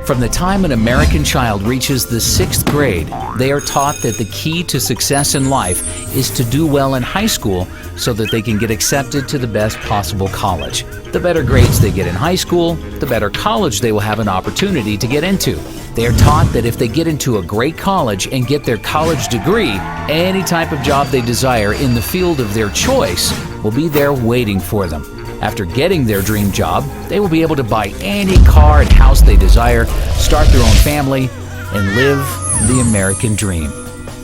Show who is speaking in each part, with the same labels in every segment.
Speaker 1: From the time an American child reaches the 6th grade, they are taught that the key to success in life is to do well in high school so that they can get accepted to the best possible college. The better grades they get in high school, the better college they will have an opportunity to get into. They are taught that if they get into a great college and get their college degree, any type of job they desire in the field of their choice will be there waiting for them. After getting their dream job, they will be able to buy any car and house they desire, start their own family, and live the American dream.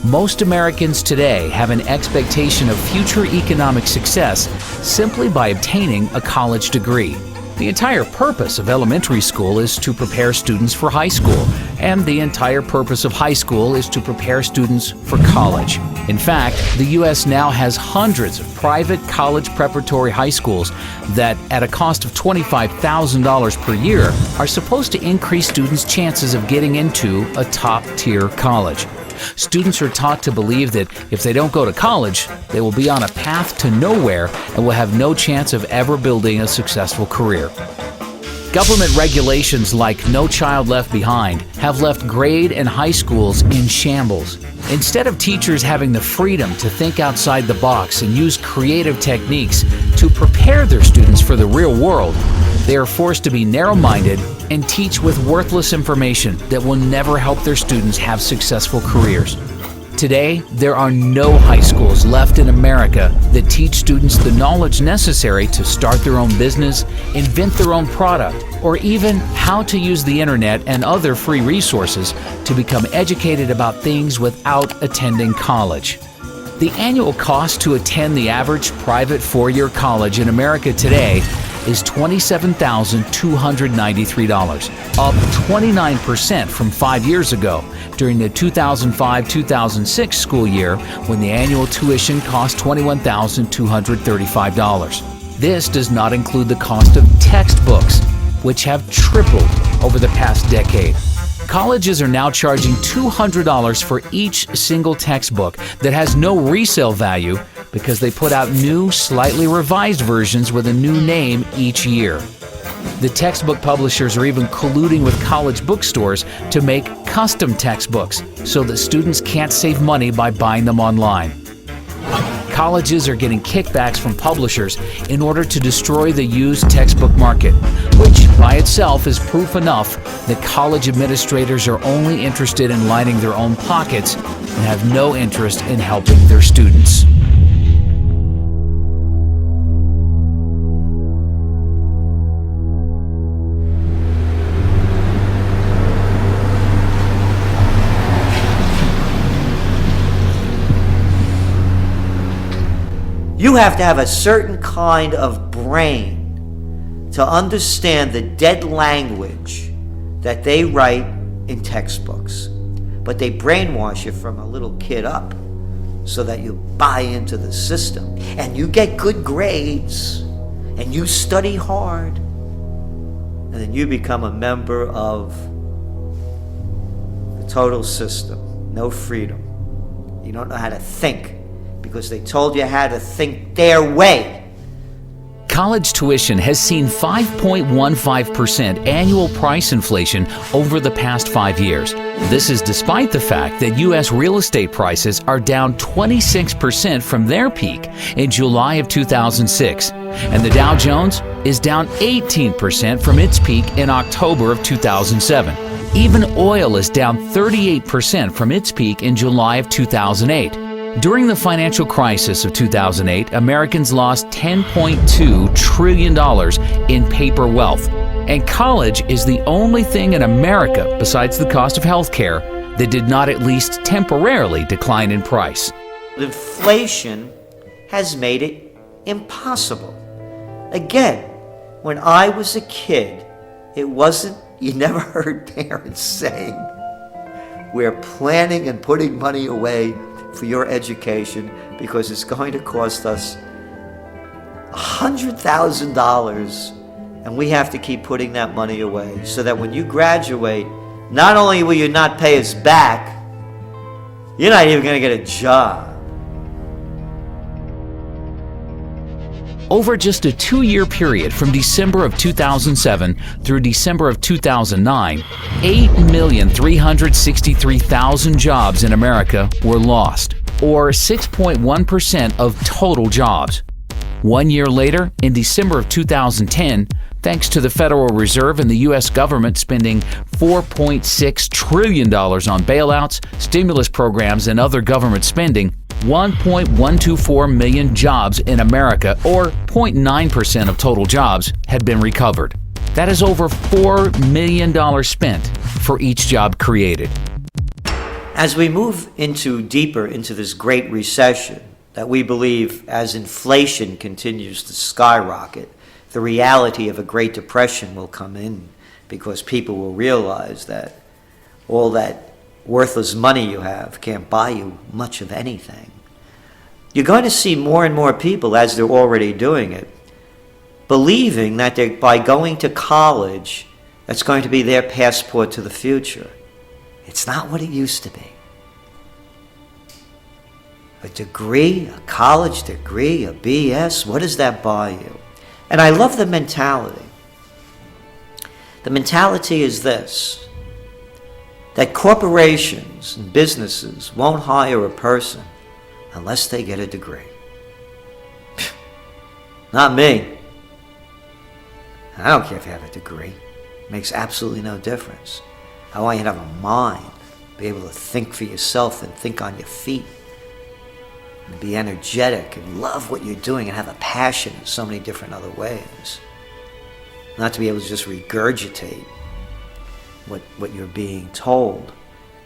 Speaker 1: Most Americans today have an expectation of future economic success simply by obtaining a college degree. The entire purpose of elementary school is to prepare students for high school, and the entire purpose of high school is to prepare students for college. In fact, the U.S. now has hundreds of private college preparatory high schools that, at a cost of $25,000 per year, are supposed to increase students' chances of getting into a top-tier college. Students are taught to believe that if they don't go to college, they will be on a path to nowhere and will have no chance of ever building a successful career. Government regulations like No Child Left Behind have left grade and high schools in shambles. Instead of teachers having the freedom to think outside the box and use creative techniques to prepare their students for the real world, they are forced to be narrow-minded and teach with worthless information that will never help their students have successful careers. Today, there are no high schools left in America that teach students the knowledge necessary to start their own business, invent their own product, or even how to use the internet and other free resources to become educated about things without attending college. The annual cost to attend the average private four-year college in America today is $27,293, up 29% from 5 years ago, during the 2005-2006 school year when the annual tuition cost $21,235. This does not include the cost of textbooks, which have tripled over the past decade. Colleges are now charging $200 for each single textbook that has no resale value because they put out new, slightly revised versions with a new name each year. The textbook publishers are even colluding with college bookstores to make custom textbooks so that students can't save money by buying them online. Colleges are getting kickbacks from publishers in order to destroy the used textbook market, which by itself is proof enough that college administrators are only interested in lining their own pockets and have no interest in helping their students.
Speaker 2: You have to have a certain kind of brain to understand the dead language that they write in textbooks. But they brainwash you from a little kid up so that you buy into the system and you get good grades and you study hard and then you become a member of the total system. No freedom. You don't know how to think, because they told you how to think their way.
Speaker 1: College tuition has seen 5.15% annual price inflation over the past 5 years. This is despite the fact that U.S. real estate prices are down 26% from their peak in July of 2006, and the Dow Jones is down 18% from its peak in October of 2007. Even oil is down 38% from its peak in July of 2008. During the financial crisis of 2008, Americans lost $10.2 trillion in paper wealth, and college is the only thing in America, besides the cost of health care, that did not at least temporarily decline in price.
Speaker 2: Inflation has made it impossible. Again, when I was a kid, it wasn't, you never heard parents saying, we're planning and putting money away for your education because it's going to cost us $100,000 and we have to keep putting that money away so that when you graduate, not only will you not pay us back, you're not even going to get a job.
Speaker 1: Over just a 2-year period from December of 2007 through December of 2009, 8,363,000 jobs in America were lost, or 6.1% of total jobs. 1 year later, in December of 2010, thanks to the Federal Reserve and the U.S. government spending $4.6 trillion on bailouts, stimulus programs, and other government spending, 1.124 million jobs in America, or 0.9% of total jobs, had been recovered. That is over $4 million spent for each job created.
Speaker 2: As we move deeper into this Great Recession, that we believe as inflation continues to skyrocket, the reality of a Great Depression will come in, because people will realize that all that worthless money you have can't buy you much of anything. You're going to see more and more people, as they're already doing it, believing that by going to college, that's going to be their passport to the future. It's not what it used to be. A degree, a college degree, a BS, what does that buy you? And I love the mentality. The mentality is this, that corporations and businesses won't hire a person unless they get a degree. Not me. I don't care if you have a degree. It makes absolutely no difference. I want you to have a mind, be able to think for yourself and think on your feet, and be energetic and love what you're doing and have a passion in so many different other ways. Not to be able to just regurgitate what you're being told.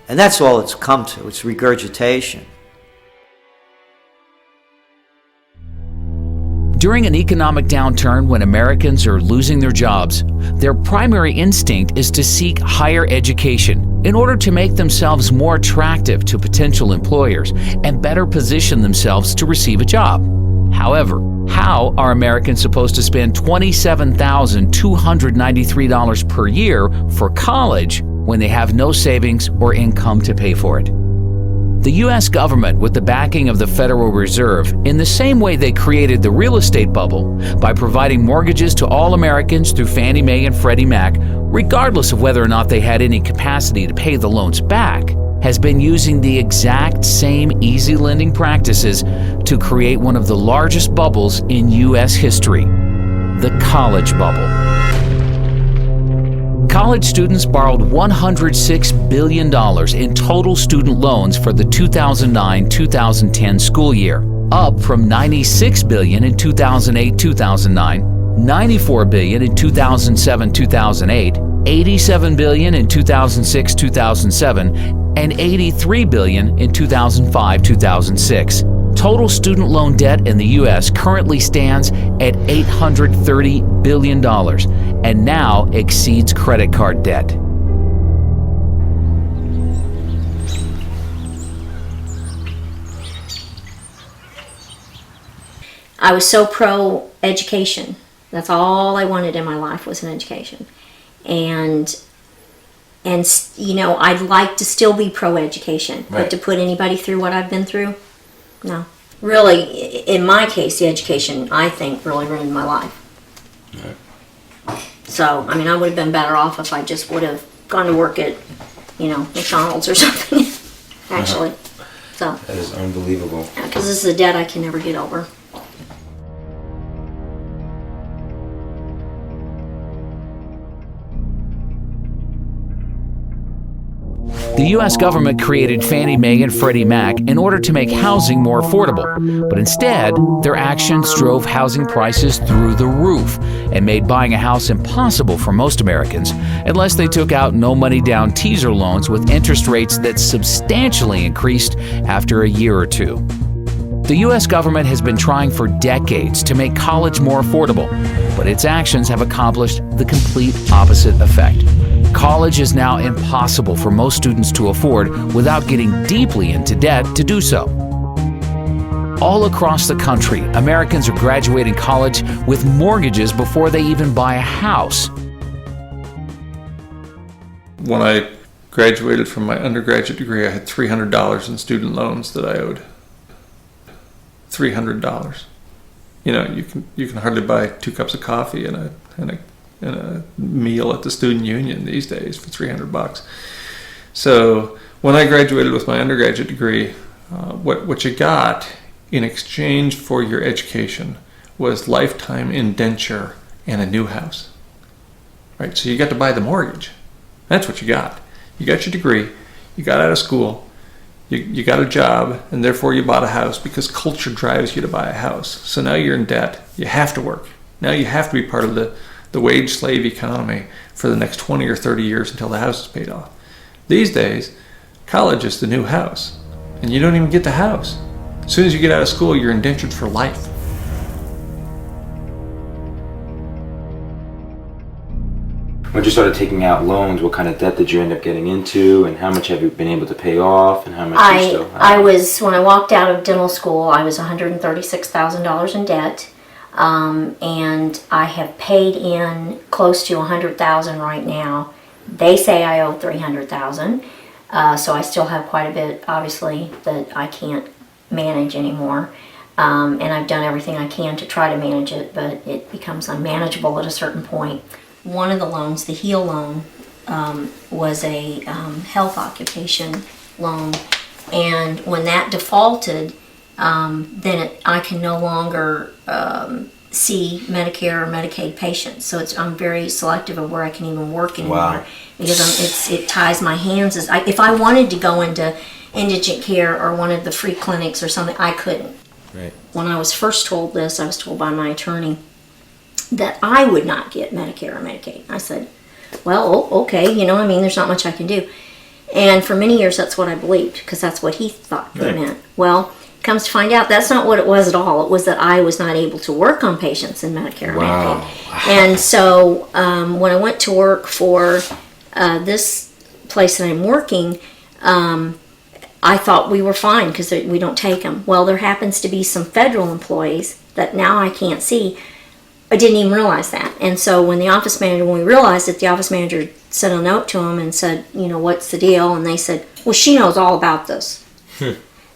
Speaker 2: And that's all it's come to. It's regurgitation.
Speaker 1: During an economic downturn when Americans are losing their jobs, their primary instinct is to seek higher education in order to make themselves more attractive to potential employers and better position themselves to receive a job. However, how are Americans supposed to spend $27,293 per year for college when they have no savings or income to pay for it? The U.S. government, with the backing of the Federal Reserve, in the same way they created the real estate bubble by providing mortgages to all Americans through Fannie Mae and Freddie Mac, regardless of whether or not they had any capacity to pay the loans back, has been using the exact same easy lending practices to create one of the largest bubbles in U.S. history, the college bubble. College students borrowed $106 billion in total student loans for the 2009-2010 school year, up from $96 billion in 2008-2009, $94 billion in 2007-2008, $87 billion in 2006-2007, and $83 billion in 2005-2006. Total student loan debt in the U.S. currently stands at $830 billion and now exceeds credit card debt.
Speaker 3: I was so pro-education. That's all I wanted in my life was an education. And you know, I'd like to still be pro-education,
Speaker 4: right.
Speaker 3: But to put anybody through what I've been through, no. Really, in my case, the education, I think, really ruined my life.
Speaker 4: Right.
Speaker 3: So, I mean, I would have been better off if I just would have gone to work at, you know, McDonald's or something, actually. So,
Speaker 4: That is unbelievable.
Speaker 3: because this is a debt I can never get over.
Speaker 1: The U.S. government created Fannie Mae and Freddie Mac in order to make housing more affordable, but instead, their actions drove housing prices through the roof and made buying a house impossible for most Americans unless they took out no-money down teaser loans with interest rates that substantially increased after a year or two. The U.S. government has been trying for decades to make college more affordable, but its actions have accomplished the complete opposite effect. College is now impossible for most students to afford without getting deeply into debt to do so. All across the country, Americans are graduating college with mortgages before they even buy a house.
Speaker 5: When I graduated from my undergraduate degree, I had $300 in student loans that I owed. $300. you can hardly buy 2 cups of coffee and a meal at the student union these days for $300. So when I graduated with my undergraduate degree, what you got in exchange for your education was lifetime indenture and a new house. Right? So you got to buy the mortgage. That's what you got. You got your degree, you got out of school, you got a job, and therefore you bought a house because culture drives you to buy a house. So now you're in debt. You have to work. Now you have to be part of the wage slave economy for the next 20 or 30 years until the house is paid off. These days, college is the new house, and you don't even get the house. As soon as you get out of school, you're indentured for life.
Speaker 4: When you started taking out loans, what kind of debt did you end up getting into, and how much have you been able to pay off, and how much do you still have?
Speaker 3: When I walked out of dental school, I was $136,000 in debt, and I have paid in close to $100,000 right now. They say I owe $300,000, so I still have quite a bit, obviously, that I can't manage anymore. And I've done everything I can to try to manage it, but it becomes unmanageable at a certain point. One of the loans, the HEAL loan, was a health occupation loan, and when that defaulted, then I can no longer see Medicare or Medicaid patients. So I'm very selective of where I can even work anymore.
Speaker 4: Wow.
Speaker 3: Because it ties my hands. If I wanted to go into indigent care or one of the free clinics or something, I couldn't.
Speaker 4: Right.
Speaker 3: When I was first told this, I was told by my attorney that I would not get Medicare or Medicaid. I said, well, okay, there's not much I can do. And for many years, that's what I believed, because that's what he thought it meant. Well, comes to find out, that's not what it was at all. It was that I was not able to work on patients in Medicare or Medicaid. And so when I went to work for this place that I'm working, I thought we were fine because we don't take them. Well, there happens to be some federal employees that now I can't see. I didn't even realize that. And so when we realized it, the office manager sent a note to them and said, what's the deal? And they said, well, she knows all about this.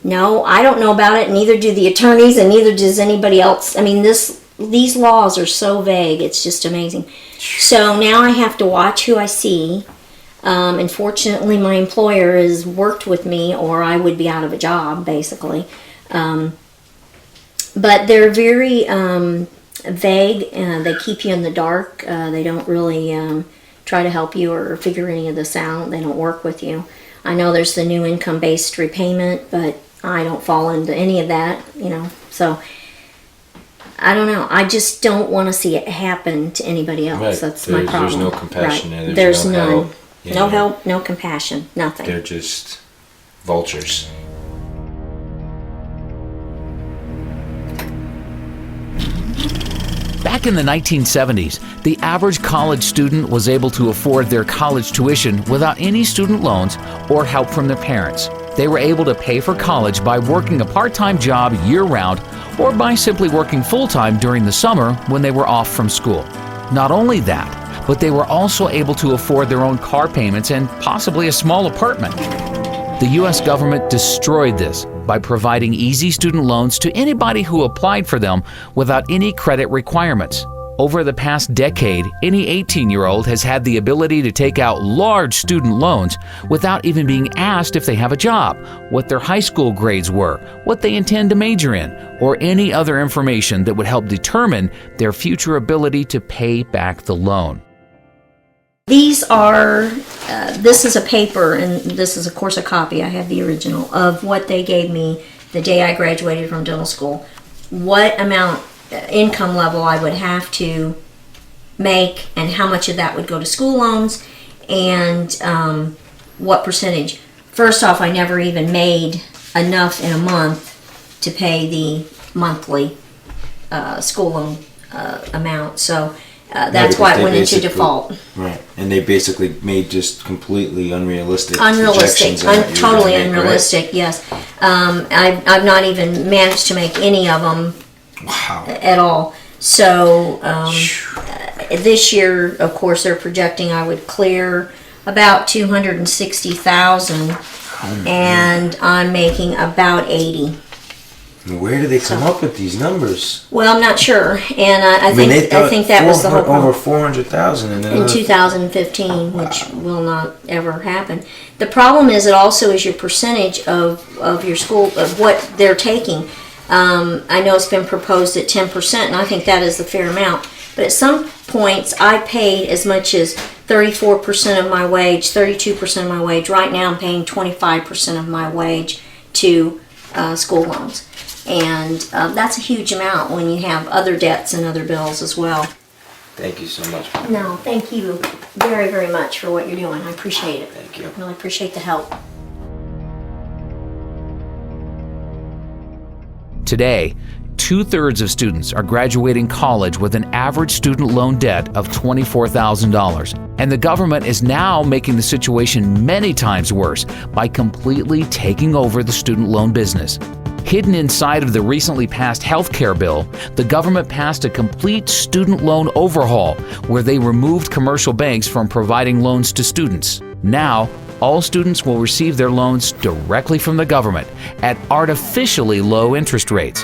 Speaker 3: No, I don't know about it, neither do the attorneys, and neither does anybody else. I mean, these laws are so vague, it's just amazing. So now I have to watch who I see. And fortunately, my employer has worked with me, or I would be out of a job, basically. But they're very vague, and they keep you in the dark. They don't really try to help you or figure any of this out. They don't work with you. I know there's the new income-based repayment, but I don't fall into any of that, So I don't know. I just don't want to see it happen to anybody else.
Speaker 4: Right.
Speaker 3: That's my problem.
Speaker 4: There's no compassion there.
Speaker 3: There's
Speaker 4: no
Speaker 3: none.
Speaker 4: help.
Speaker 3: No help, no compassion, nothing.
Speaker 4: They're just vultures.
Speaker 1: Back in the 1970s, the average college student was able to afford their college tuition without any student loans or help from their parents. They were able to pay for college by working a part-time job year-round or by simply working full-time during the summer when they were off from school. Not only that, but they were also able to afford their own car payments and possibly a small apartment. The U.S. government destroyed this by providing easy student loans to anybody who applied for them without any credit requirements. Over the past decade, any 18-year-old has had the ability to take out large student loans without even being asked if they have a job, what their high school grades were, what they intend to major in, or any other information that would help determine their future ability to pay back the loan.
Speaker 3: These are, this is a paper, and this is of course a copy, I have the original, of what they gave me the day I graduated from dental school. What amount, income level I would have to make, and how much of that would go to school loans, and what percentage. First off, I never even made enough in a month to pay the monthly school loan amount, so that's why it went into default.
Speaker 4: Right, and they basically made just completely unrealistic
Speaker 3: Unrealistic,
Speaker 4: projections on what you were
Speaker 3: totally
Speaker 4: gonna make,
Speaker 3: unrealistic,
Speaker 4: right?
Speaker 3: yes. I've not even managed to make any of them at all. So this year, of course, they're projecting I would clear about 260,000, and I'm making about 80.
Speaker 4: Where do they come up with these numbers?
Speaker 3: Well, I'm not sure, and I think that was the whole problem.
Speaker 4: Over 400,000
Speaker 3: in 2015, which will not ever happen. The problem is, it also is your percentage of your school, of what they're taking. I know it's been proposed at 10%, and I think that is the fair amount. But at some points, I paid as much as 34% of my wage, 32% of my wage. Right now, I'm paying 25% of my wage to school loans. And that's a huge amount when you have other debts and other bills as well.
Speaker 4: Thank you so much.
Speaker 3: No, thank you very, very much for what you're doing. I appreciate it.
Speaker 4: Thank you.
Speaker 3: Really appreciate the help.
Speaker 1: Today, 2/3 of students are graduating college with an average student loan debt of $24,000. And the government is now making the situation many times worse by completely taking over the student loan business. Hidden inside of the recently passed health care bill, the government passed a complete student loan overhaul where they removed commercial banks from providing loans to students. Now, all students will receive their loans directly from the government at artificially low interest rates.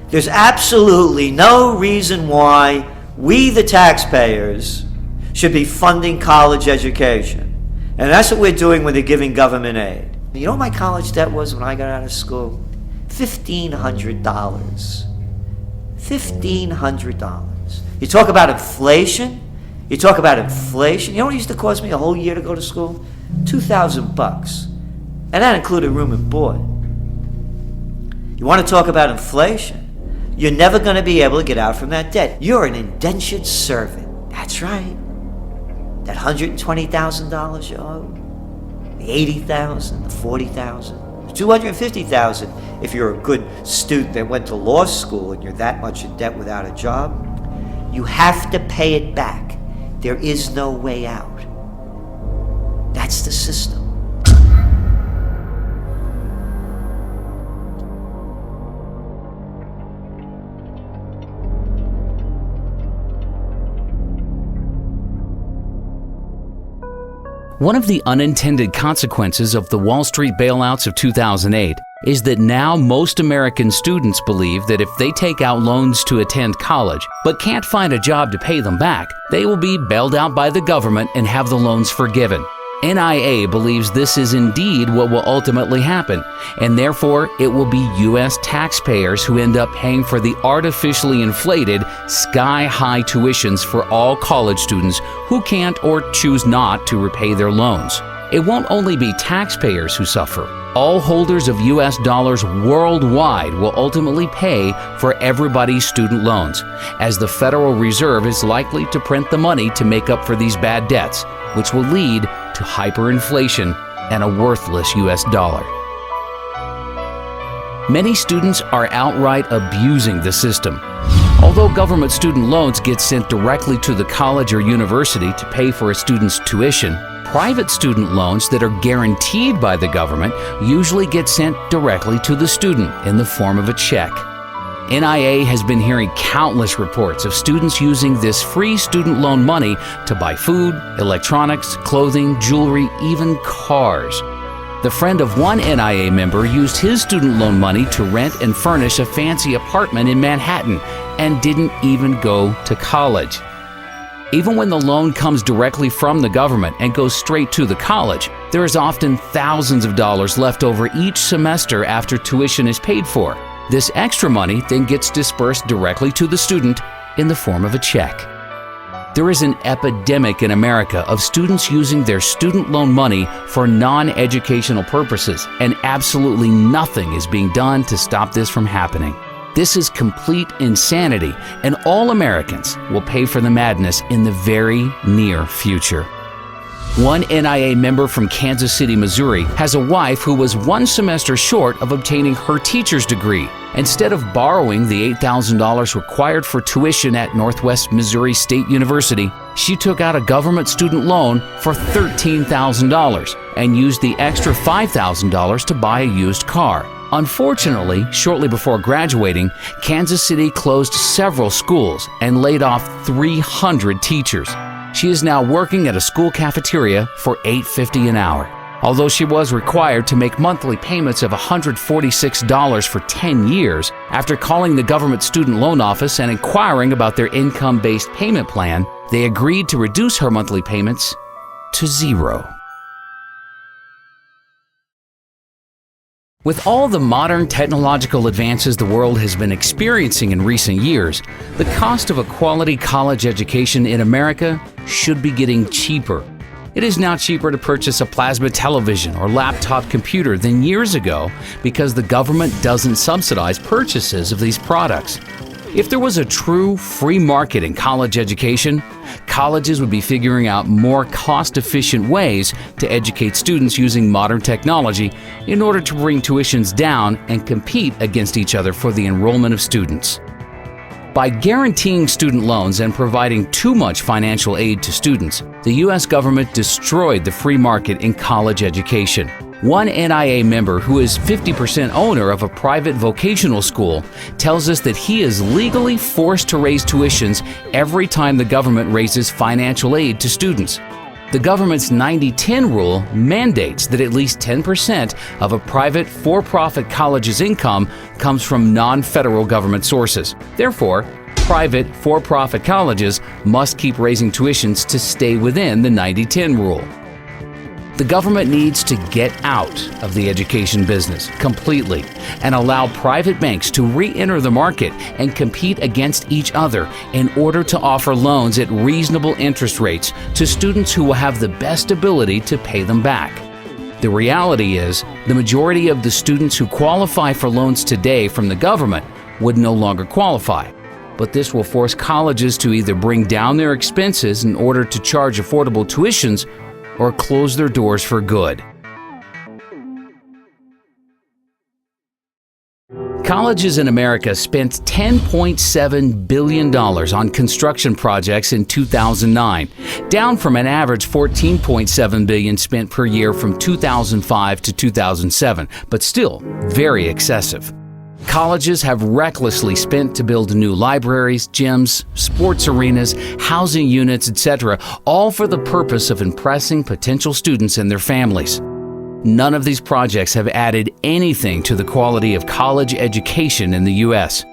Speaker 2: There's absolutely no reason why we, the taxpayers, should be funding college education. And that's what we're doing when they're giving government aid. You know what my college debt was when I got out of school? $1,500. $1,500. You talk about inflation? You talk about inflation? You know what it used to cost me a whole year to go to school? $2,000. And that included room and board. You want to talk about inflation? You're never going to be able to get out from that debt. You're an indentured servant. That's right. That $120,000 you owe, the $80,000, the $40,000, the $250,000 if you're a good student that went to law school and you're that much in debt without a job, you have to pay it back. There is no way out. That's the system.
Speaker 1: One of the unintended consequences of the Wall Street bailouts of 2008 is that now most American students believe that if they take out loans to attend college but can't find a job to pay them back, they will be bailed out by the government and have the loans forgiven. NIA believes this is indeed what will ultimately happen, and therefore it will be U.S. taxpayers who end up paying for the artificially inflated, sky-high tuitions for all college students who can't or choose not to repay their loans. It won't only be taxpayers who suffer. All holders of U.S. dollars worldwide will ultimately pay for everybody's student loans, as the Federal Reserve is likely to print the money to make up for these bad debts, which will lead to hyperinflation and a worthless U.S. dollar. Many students are outright abusing the system. Although government student loans get sent directly to the college or university to pay for a student's tuition, private student loans that are guaranteed by the government usually get sent directly to the student in the form of a check. NIA has been hearing countless reports of students using this free student loan money to buy food, electronics, clothing, jewelry, even cars. The friend of one NIA member used his student loan money to rent and furnish a fancy apartment in Manhattan and didn't even go to college. Even when the loan comes directly from the government and goes straight to the college, there is often thousands of dollars left over each semester after tuition is paid for. This extra money then gets dispersed directly to the student in the form of a check. There is an epidemic in America of students using their student loan money for non-educational purposes, and absolutely nothing is being done to stop this from happening. This is complete insanity, and all Americans will pay for the madness in the very near future. One NIA member from Kansas City, Missouri, has a wife who was one semester short of obtaining her teacher's degree. Instead of borrowing the $8,000 required for tuition at Northwest Missouri State University, she took out a government student loan for $13,000 and used the extra $5,000 to buy a used car. Unfortunately, shortly before graduating, Kansas City closed several schools and laid off 300 teachers. She is now working at a school cafeteria for $8.50 an hour. Although she was required to make monthly payments of $146 for 10 years, after calling the government student loan office and inquiring about their income-based payment plan, they agreed to reduce her monthly payments to zero. With all the modern technological advances the world has been experiencing in recent years, the cost of a quality college education in America should be getting cheaper. It is now cheaper to purchase a plasma television or laptop computer than years ago because the government doesn't subsidize purchases of these products. If there was a true free market in college education, colleges would be figuring out more cost-efficient ways to educate students using modern technology in order to bring tuitions down and compete against each other for the enrollment of students. By guaranteeing student loans and providing too much financial aid to students, the U.S. government destroyed the free market in college education. One NIA member who is 50% owner of a private vocational school tells us that he is legally forced to raise tuitions every time the government raises financial aid to students. The government's 90-10 rule mandates that at least 10% of a private for-profit college's income comes from non-federal government sources. Therefore, private for-profit colleges must keep raising tuitions to stay within the 90-10 rule. The government needs to get out of the education business completely and allow private banks to re-enter the market and compete against each other in order to offer loans at reasonable interest rates to students who will have the best ability to pay them back. The reality is, the majority of the students who qualify for loans today from the government would no longer qualify. But this will force colleges to either bring down their expenses in order to charge affordable tuitions or close their doors for good. Colleges in America spent $10.7 billion on construction projects in 2009, down from an average $14.7 billion spent per year from 2005 to 2007, but still very excessive. Colleges have recklessly spent to build new libraries, gyms, sports arenas, housing units, etc., all for the purpose of impressing potential students and their families. None of these projects have added anything to the quality of college education in the U.S.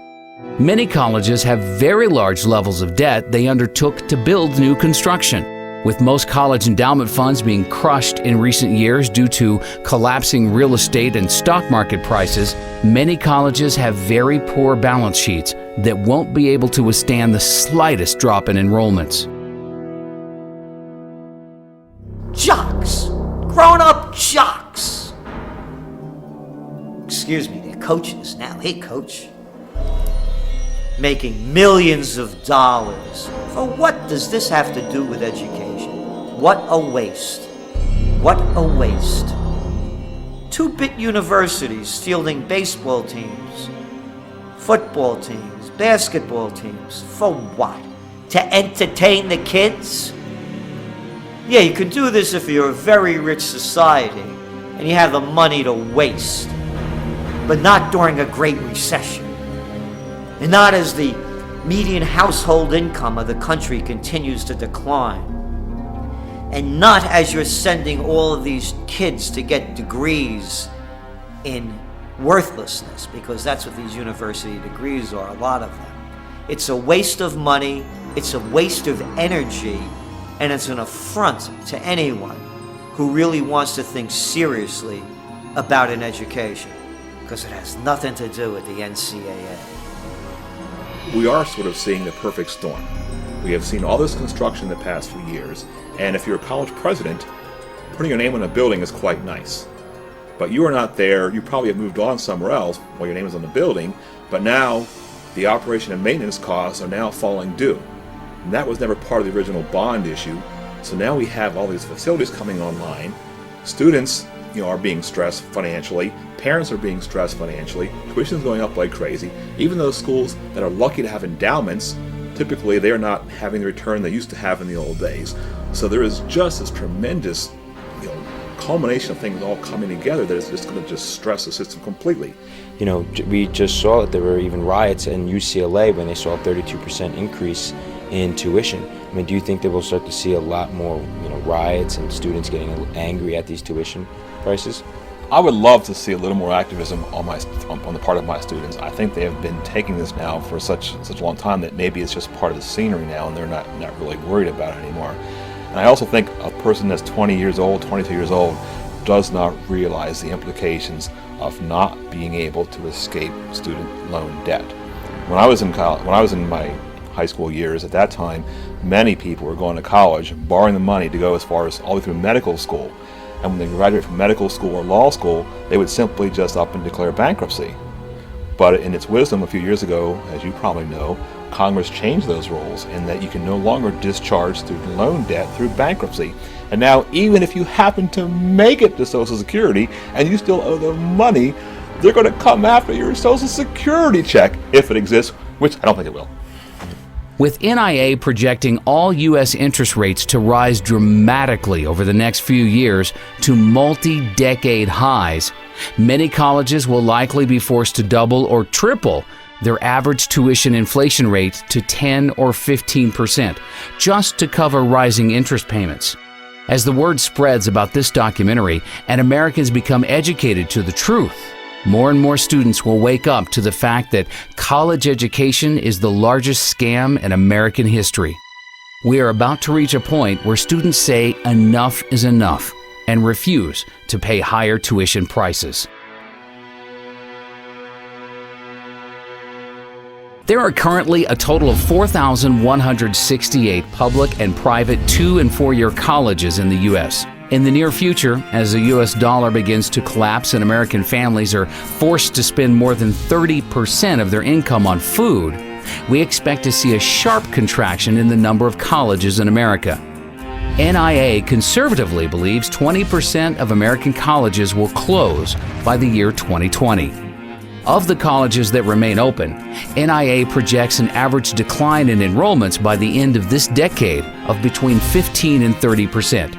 Speaker 1: Many colleges have very large levels of debt they undertook to build new construction. With most college endowment funds being crushed in recent years due to collapsing real estate and stock market prices, many colleges have very poor balance sheets that won't be able to withstand the slightest drop in enrollments.
Speaker 2: Jocks! Grown-up jocks! Excuse me, they're coaches now. Hey, coach. Making millions of dollars. For what does this have to do with education? What a waste. What a waste. 2-bit universities fielding baseball teams, football teams, basketball teams. For what? To entertain the kids? Yeah, you could do this if you're a very rich society and you have the money to waste. But not during a great recession. And not as the median household income of the country continues to decline. And not as you're sending all of these kids to get degrees in worthlessness, because that's what these university degrees are, a lot of them. It's a waste of money, it's a waste of energy, and it's an affront to anyone who really wants to think seriously about an education, because it has nothing to do with the NCAA.
Speaker 6: We are sort of seeing the perfect storm. We have seen all this construction in the past few years, and if you're a college president, putting your name on a building is quite nice. But you are not there, you probably have moved on somewhere else while your name is on the building, but now the operation and maintenance costs are now falling due. And that was never part of the original bond issue, so now we have all these facilities coming online. Students, are being stressed financially, parents are being stressed financially, tuition is going up like crazy. Even those schools that are lucky to have endowments, typically they're not having the return they used to have in the old days. So there is just this tremendous culmination of things all coming together that is just going to just stress the system completely.
Speaker 4: We just saw that there were even riots in UCLA when they saw a 32% increase in tuition. I mean, do you think that we'll start to see a lot more, riots and students getting angry at these tuition prices?
Speaker 6: I would love to see a little more activism on the part of my students. I think they have been taking this now for such a long time that maybe it's just part of the scenery now, and they're not really worried about it anymore. And I also think a person that's 20 years old, 22 years old, does not realize the implications of not being able to escape student loan debt. When I was in my high school years, at that time, many people were going to college, borrowing the money to go as far as all the way through medical school. And when they graduate from medical school or law school, they would simply just up and declare bankruptcy. But in its wisdom a few years ago, as you probably know, Congress changed those rules in that you can no longer discharge student loan debt through bankruptcy. And now, even if you happen to make it to Social Security and you still owe them money, they're going to come after your Social Security check, if it exists, which I don't think it will.
Speaker 1: With NIA projecting all U.S. interest rates to rise dramatically over the next few years to multi-decade highs, many colleges will likely be forced to double or triple their average tuition inflation rate to 10 or 15%, just to cover rising interest payments. As the word spreads about this documentary and Americans become educated to the truth, more and more students will wake up to the fact that college education is the largest scam in American history. We are about to reach a point where students say enough is enough and refuse to pay higher tuition prices. There are currently a total of 4,168 public and private 2- and 4-year colleges in the U.S. In the near future, as the U.S. dollar begins to collapse and American families are forced to spend more than 30% of their income on food, we expect to see a sharp contraction in the number of colleges in America. NIA conservatively believes 20% of American colleges will close by the year 2020. Of the colleges that remain open, NIA projects an average decline in enrollments by the end of this decade of between 15 and 30%.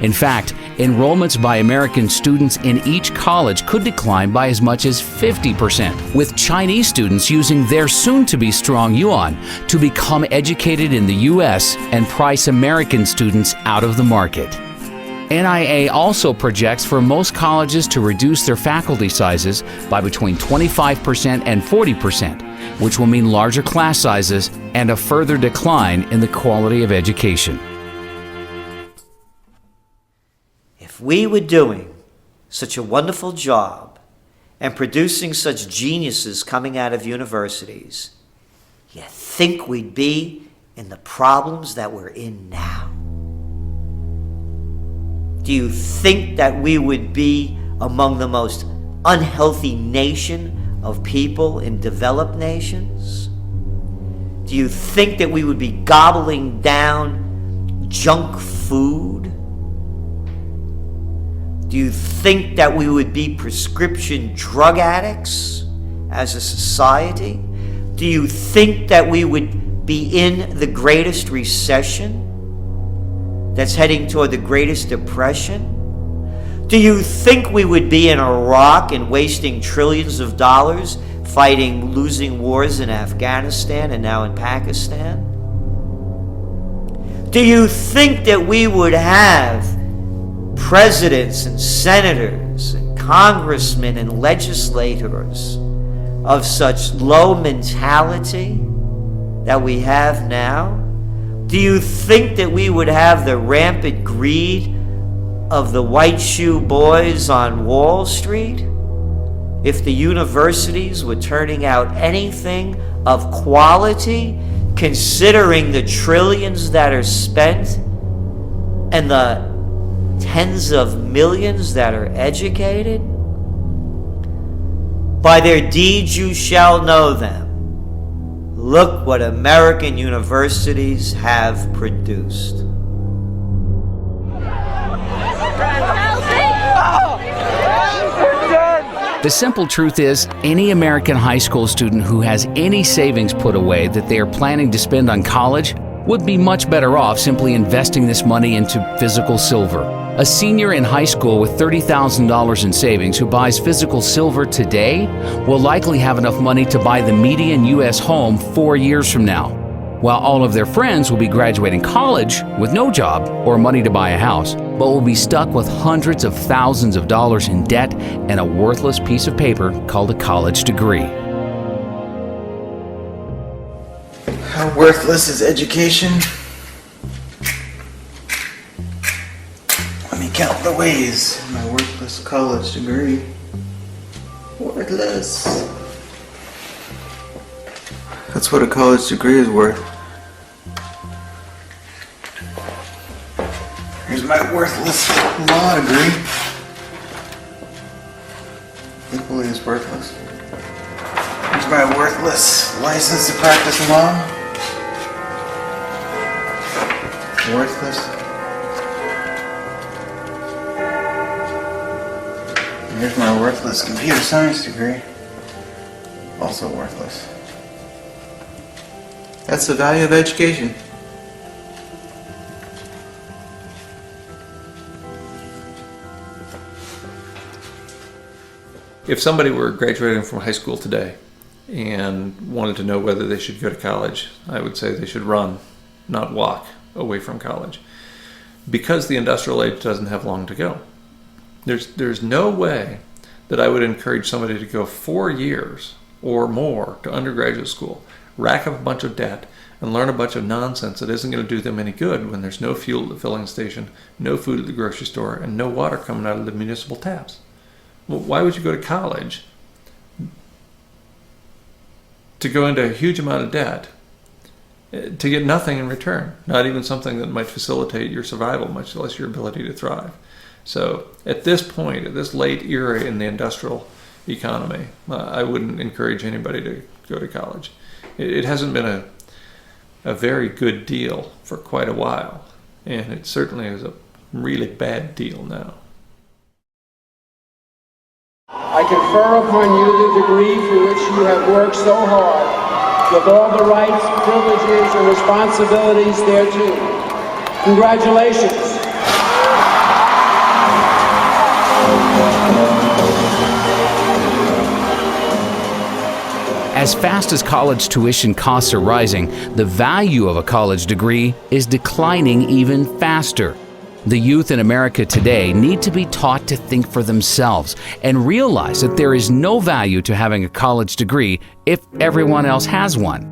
Speaker 1: In fact, enrollments by American students in each college could decline by as much as 50%, with Chinese students using their soon-to-be strong yuan to become educated in the U.S. and price American students out of the market. NIA also projects for most colleges to reduce their faculty sizes by between 25% and 40%, which will mean larger class sizes and a further decline in the quality of education.
Speaker 2: If we were doing such a wonderful job and producing such geniuses coming out of universities, you think we'd be in the problems that we're in now? Do you think that we would be among the most unhealthy nation of people in developed nations? Do you think that we would be gobbling down junk food? Do you think that we would be prescription drug addicts as a society? Do you think that we would be in the greatest recession that's heading toward the greatest depression? Do you think we would be in Iraq and wasting trillions of dollars fighting losing wars in Afghanistan and now in Pakistan? Do you think that we would have presidents and senators and congressmen and legislators of such low mentality that we have now? Do you think that we would have the rampant greed of the white shoe boys on Wall Street if the universities were turning out anything of quality, considering the trillions that are spent and the tens of millions that are educated? By their deeds you shall know them. Look what American universities have produced.
Speaker 1: The simple truth is, any American high school student who has any savings put away that they are planning to spend on college would be much better off simply investing this money into physical silver. A senior in high school with $30,000 in savings who buys physical silver today will likely have enough money to buy the median U.S. home 4 years from now. while all of their friends will be graduating college with no job or money to buy a house, but will be stuck with hundreds of thousands of dollars in debt and a worthless piece of paper called a college degree.
Speaker 7: How worthless is education? Let me count the ways in my worthless college degree. Worthless. That's what a college degree is worth. Here's my worthless law degree. Equally as worthless. Here's my worthless license to practice law. Worthless. And here's my worthless computer science degree. Also worthless. That's the value of education.
Speaker 5: If somebody were graduating from high school today and wanted to know whether they should go to college, I would say they should run, not walk away from college, because the industrial age doesn't have long to go. There's no way that I would encourage somebody to go 4 years or more to undergraduate school, rack up a bunch of debt, and learn a bunch of nonsense that isn't going to do them any good when there's no fuel at the filling station, no food at the grocery store, and no water coming out of the municipal taps. Well, why would you go to college to go into a huge amount of debt to get nothing in return, not even something that might facilitate your survival, much less your ability to thrive? So at this point, at this late era in the industrial economy, I wouldn't encourage anybody to go to college. It hasn't been a very good deal for quite a while, and it certainly is a really bad deal now.
Speaker 8: I confer upon you the degree for which you have worked so hard, with all the rights, privileges, and responsibilities thereto. Congratulations.
Speaker 1: As fast as college tuition costs are rising, the value of a college degree is declining even faster. The youth in America today need to be taught to think for themselves and realize that there is no value to having a college degree if everyone else has one.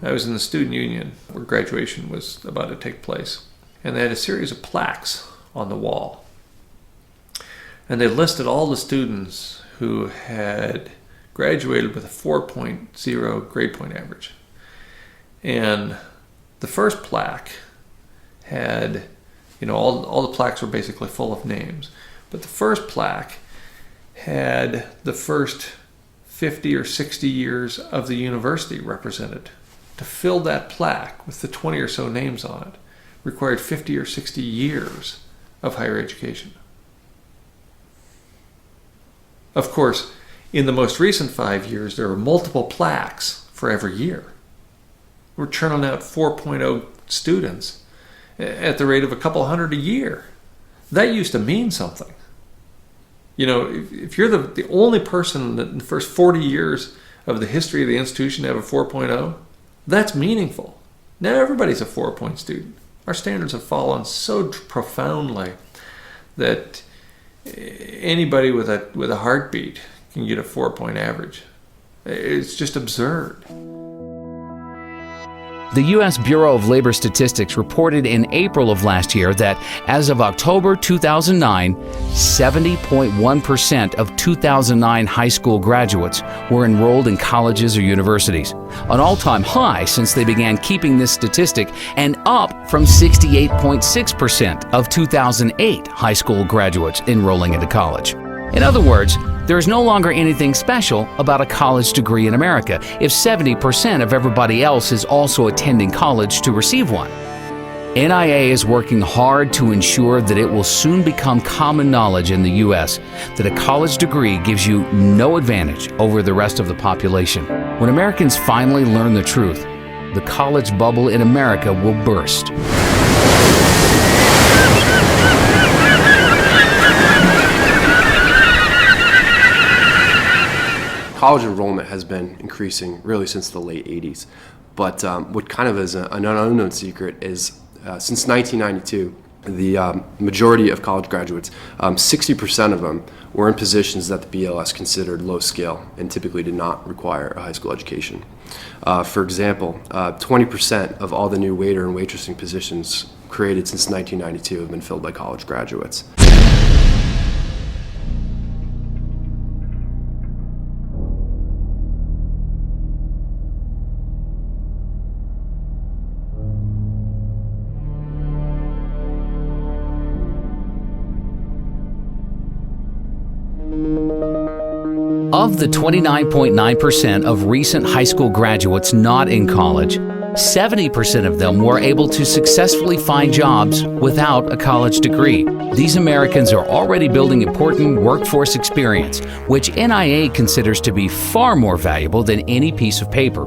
Speaker 5: I was in the student union where graduation was about to take place, and they had a series of plaques on the wall. And they listed all the students who had graduated with a 4.0 grade point average. And the first plaque had, all the plaques were basically full of names. But the first plaque had the first 50 or 60 years of the university represented. To fill that plaque with the 20 or so names on it required 50 or 60 years of higher education. Of course, in the most recent 5 years, there were multiple plaques for every year. We're churning out 4.0 students at the rate of a couple hundred a year. That used to mean something. If you're the only person that in the first 40 years of the history of the institution to have a 4.0, that's meaningful. Now everybody's a 4-point student. Our standards have fallen so profoundly that anybody with a heartbeat can get a 4-point average. It's just absurd.
Speaker 1: The U.S. Bureau of Labor Statistics reported in April of last year that as of October 2009, 70.1% of 2009 high school graduates were enrolled in colleges or universities, an all-time high since they began keeping this statistic, and up from 68.6% of 2008 high school graduates enrolling into college. In other words, there is no longer anything special about a college degree in America if 70% of everybody else is also attending college to receive one. NIA is working hard to ensure that it will soon become common knowledge in the U.S. that a college degree gives you no advantage over the rest of the population. When Americans finally learn the truth, the college bubble in America will burst.
Speaker 9: College enrollment has been increasing really since the late 80s. But what kind of is an unknown secret is since 1992, the majority of college graduates, 60% of them were in positions that the BLS considered low skill and typically did not require a high school education. For example, 20% of all the new waiter and waitressing positions created since 1992 have been filled by college graduates.
Speaker 1: Of the 29.9% of recent high school graduates not in college, 70% of them were able to successfully find jobs without a college degree. These Americans are already building important workforce experience, which NIA considers to be far more valuable than any piece of paper.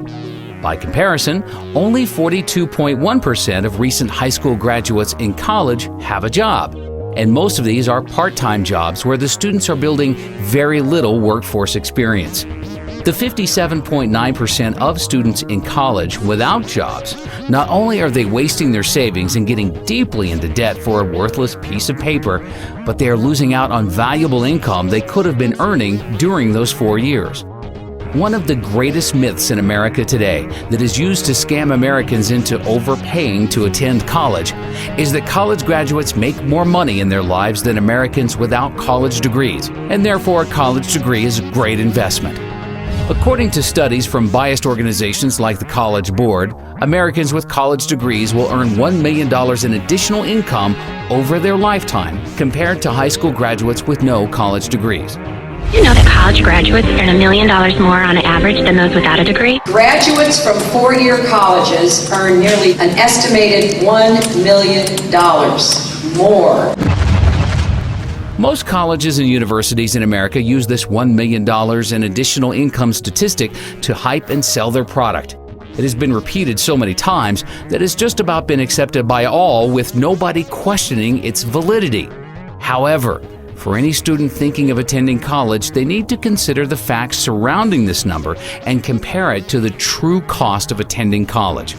Speaker 1: By comparison, only 42.1% of recent high school graduates in college have a job. And most of these are part-time jobs where the students are building very little workforce experience. The 57.9% of students in college without jobs, not only are they wasting their savings and getting deeply into debt for a worthless piece of paper, but they are losing out on valuable income they could have been earning during those 4 years. One of the greatest myths in America today that is used to scam Americans into overpaying to attend college is that college graduates make more money in their lives than Americans without college degrees, and therefore a college degree is a great investment. According to studies from biased organizations like the College Board, Americans with college degrees will earn $1 million in additional income over their lifetime compared to high school graduates with no college degrees.
Speaker 10: You know that college graduates earn $1 million more on average than those without a degree?
Speaker 11: Graduates from four-year colleges earn nearly an estimated $1 million more.
Speaker 1: Most colleges and universities in America use this $1 million in additional income statistic to hype and sell their product. It has been repeated so many times that it's just about been accepted by all with nobody questioning its validity. However, for any student thinking of attending college, they need to consider the facts surrounding this number and compare it to the true cost of attending college.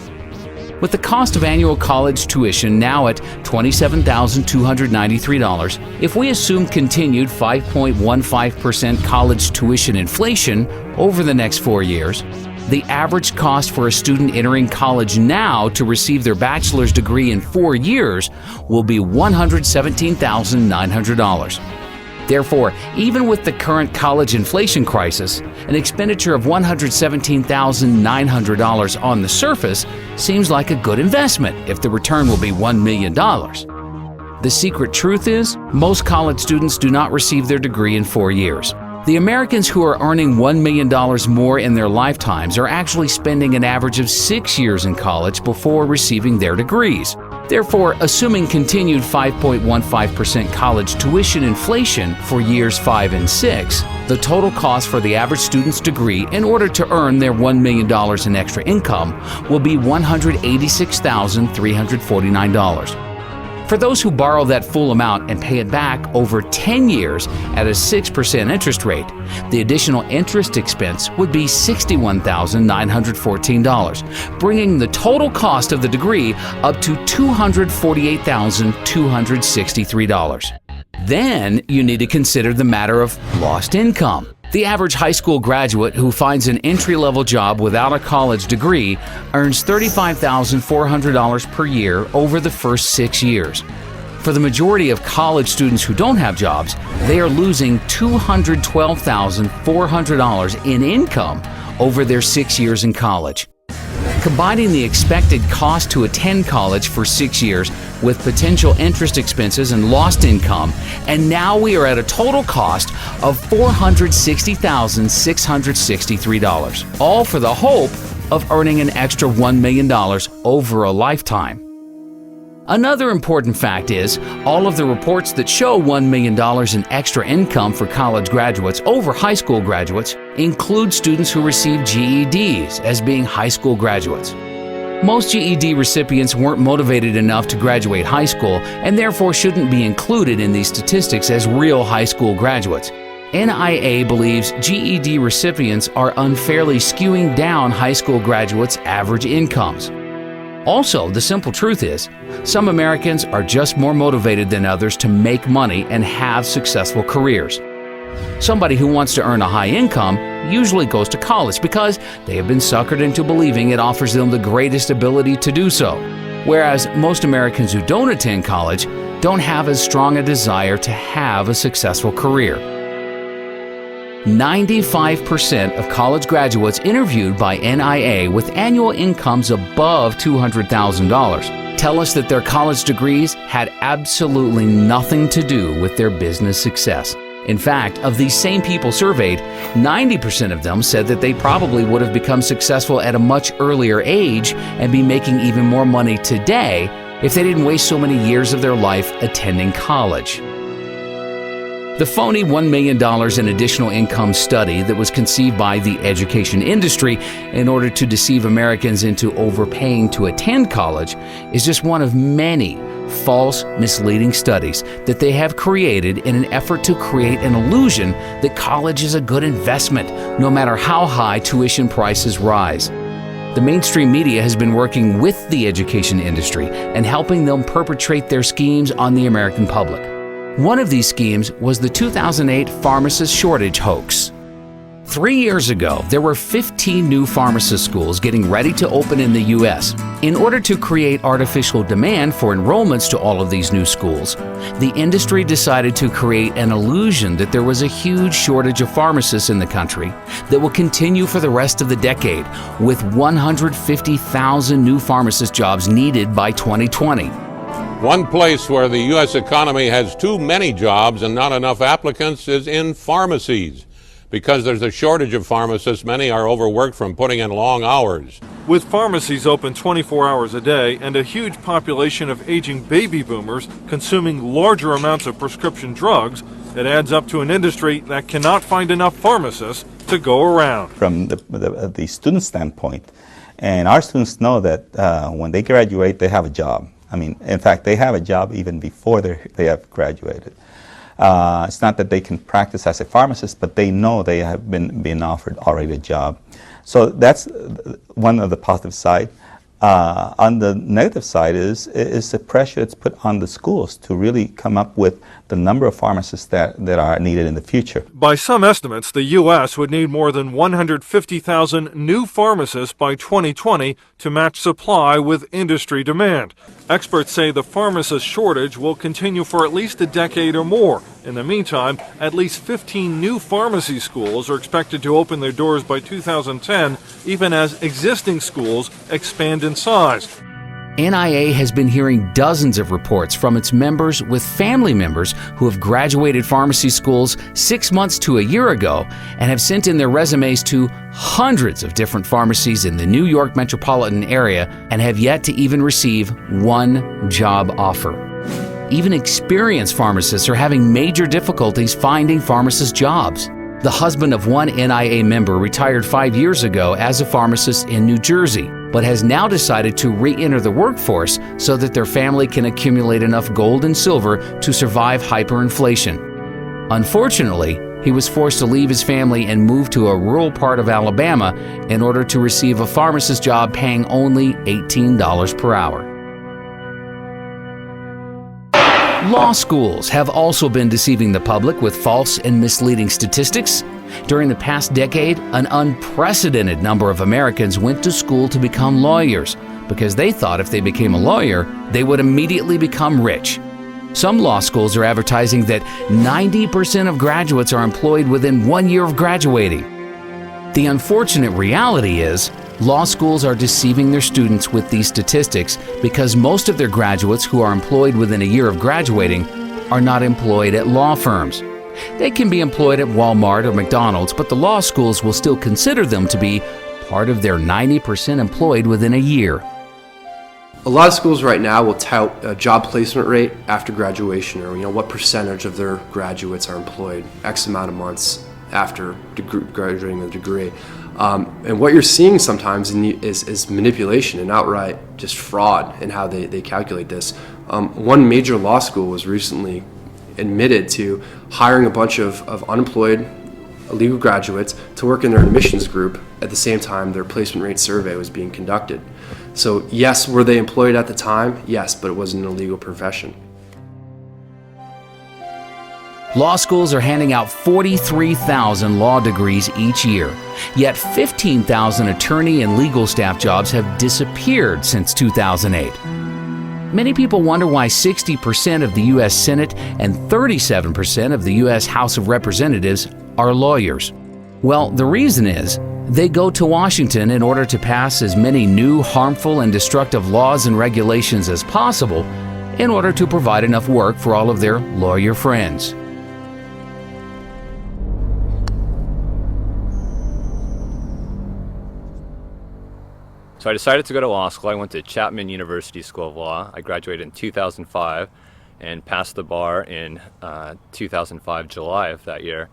Speaker 1: With the cost of annual college tuition now at $27,293, if we assume continued 5.15% college tuition inflation over the next 4 years, the average cost for a student entering college now to receive their bachelor's degree in 4 years will be $117,900. Therefore, even with the current college inflation crisis, an expenditure of $117,900 on the surface seems like a good investment if the return will be $1 million. The secret truth is, most college students do not receive their degree in 4 years. The Americans who are earning $1 million more in their lifetimes are actually spending an average of 6 years in college before receiving their degrees. Therefore, assuming continued 5.15% college tuition inflation for years 5 and 6, the total cost for the average student's degree in order to earn their $1 million in extra income will be $186,349. For those who borrow that full amount and pay it back over 10 years at a 6% interest rate, the additional interest expense would be $61,914, bringing the total cost of the degree up to $248,263. Then you need to consider the matter of lost income. The average high school graduate who finds an entry-level job without a college degree earns $35,400 per year over the first 6 years. For the majority of college students who don't have jobs, they are losing $212,400 in income over their 6 years in college. Combining the expected cost to attend college for 6 years with potential interest expenses and lost income, and now we are at a total cost of $460,663, all for the hope of earning an extra $1 million over a lifetime. Another important fact is, all of the reports that show $1 million in extra income for college graduates over high school graduates include students who receive GEDs as being high school graduates. Most GED recipients weren't motivated enough to graduate high school and therefore shouldn't be included in these statistics as real high school graduates. NIA believes GED recipients are unfairly skewing down high school graduates' average incomes. Also, the simple truth is, some Americans are just more motivated than others to make money and have successful careers. Somebody who wants to earn a high income usually goes to college because they have been suckered into believing it offers them the greatest ability to do so. Whereas most Americans who don't attend college don't have as strong a desire to have a successful career. 95% of college graduates interviewed by NIA with annual incomes above $200,000 tell us that their college degrees had absolutely nothing to do with their business success. In fact, of these same people surveyed, 90% of them said that they probably would have become successful at a much earlier age and be making even more money today if they didn't waste so many years of their life attending college. The phony $1 million in additional income study that was conceived by the education industry in order to deceive Americans into overpaying to attend college is just one of many false, misleading studies that they have created in an effort to create an illusion that college is a good investment, no matter how high tuition prices rise. The mainstream media has been working with the education industry and helping them perpetrate their schemes on the American public. One of these schemes was the 2008 pharmacist shortage hoax. 3 years ago, there were 15 new pharmacist schools getting ready to open in the U.S. In order to create artificial demand for enrollments to all of these new schools, the industry decided to create an illusion that there was a huge shortage of pharmacists in the country that will continue for the rest of the decade, with 150,000 new pharmacist jobs needed by 2020.
Speaker 12: One place where the U.S. economy has too many jobs and not enough applicants is in pharmacies. Because there's a shortage of pharmacists, many are overworked from putting in long hours.
Speaker 13: With pharmacies open 24 hours a day and a huge population of aging baby boomers consuming larger amounts of prescription drugs, it adds up to an industry that cannot find enough pharmacists to go around.
Speaker 14: From the student standpoint, and our students know that when they graduate, they have a job. I mean, in fact, they have a job even before they have graduated. It's not that they can practice as a pharmacist, but they know they have been offered already a job. So that's one of the positive side. On the negative side is the pressure it's put on the schools to really come up with the number of pharmacists that are needed in the future.
Speaker 13: By some estimates, the U.S. would need more than 150,000 new pharmacists by 2020 to match supply with industry demand. Experts say the pharmacist shortage will continue for at least a decade or more. In the meantime, at least 15 new pharmacy schools are expected to open their doors by 2010, even as existing schools expand in size.
Speaker 1: NIA has been hearing dozens of reports from its members with family members who have graduated pharmacy schools 6 months to a year ago and have sent in their resumes to hundreds of different pharmacies in the New York metropolitan area and have yet to even receive one job offer. Even experienced pharmacists are having major difficulties finding pharmacist jobs. The husband of one NIA member retired 5 years ago as a pharmacist in New Jersey, but has now decided to re-enter the workforce so that their family can accumulate enough gold and silver to survive hyperinflation. Unfortunately, he was forced to leave his family and move to a rural part of Alabama in order to receive a pharmacist job paying only $18 per hour. Law schools have also been deceiving the public with false and misleading statistics. During the past decade, an unprecedented number of Americans went to school to become lawyers because they thought if they became a lawyer, they would immediately become rich. Some law schools are advertising that 90% of graduates are employed within 1 year of graduating. The unfortunate reality is, law schools are deceiving their students with these statistics because most of their graduates who are employed within a year of graduating are not employed at law firms. They can be employed at Walmart or McDonald's, but the law schools will still consider them to be part of their 90% employed within a year.
Speaker 9: A lot of schools right now will tout a job placement rate after graduation, or what percentage of their graduates are employed X amount of months after graduating with a degree. And what you're seeing sometimes is manipulation and outright just fraud in how they calculate this. One major law school was recently admitted to hiring a bunch of unemployed legal graduates to work in their admissions group at the same time their placement rate survey was being conducted. So yes, were they employed at the time? Yes, but it wasn't an illegal profession.
Speaker 1: Law schools are handing out 43,000 law degrees each year, yet 15,000 attorney and legal staff jobs have disappeared since 2008. Many people wonder why 60% of the U.S. Senate and 37% of the U.S. House of Representatives are lawyers. Well, the reason is they go to Washington in order to pass as many new, harmful, and destructive laws and regulations as possible in order to provide enough work for all of their lawyer friends.
Speaker 15: So I decided to go to law school. I went to Chapman University School of Law. I graduated in 2005 and passed the bar in 2005, July of that year.